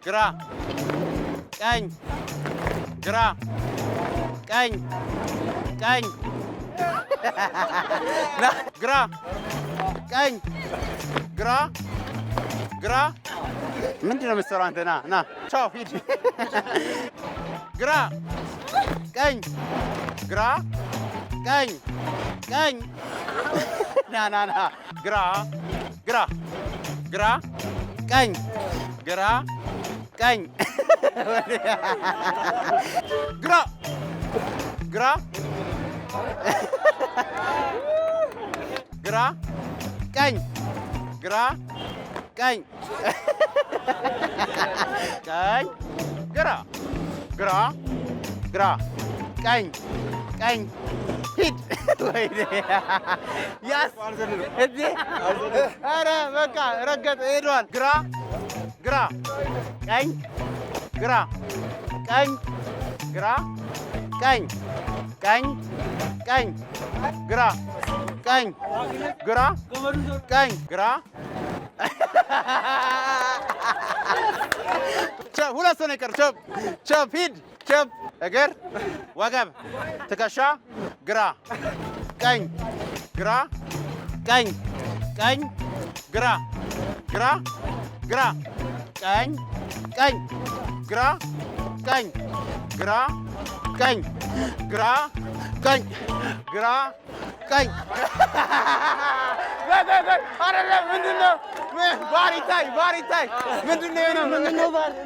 ግራ ቀኝ ግራ ቀኝ ቀኝ ግራ ቀኝ ግራ ግራ ምንድን ነው የምትሰራው አንተ? ና ቻው ሂድ። ግራ ቀኝ ግራ ቀኝ ቀኝ ና ግራ ግራ ግራ ቀኝ ግራ ቀኝ ግራ ግራ ግራ ቀኝ ግራ ቀኝ ቀኝ ግራ ግራ ግራ ቀኝ ቀኝ ሂድ። ወይኔ ያስ እዴ ኧረ በቃ ረገጠ ሄዷል። ግራ ግራ ቀኝ ግራ ቀኝ ግራ ቀኝ ቀኝ ቀኝ ግራ ቀኝ ግራ ቀኝ ግራ ቸብ ሁለት ሰው ነው የቀረው። ቸብ ቸብ ሂድ ቸብ እግር ወገብ ትከሻ ግራ ቀኝ ግራ ቀኝ ቀኝ ግራ ግራ ግራ ቀኝ ቀኝ ግራ ቀኝ ግራ ቀኝ ግራ ቀኝ ግራ ቀኝ አይደለም። ምንድን ነው? ባር ይታይ ምንድን ነው የሆነው?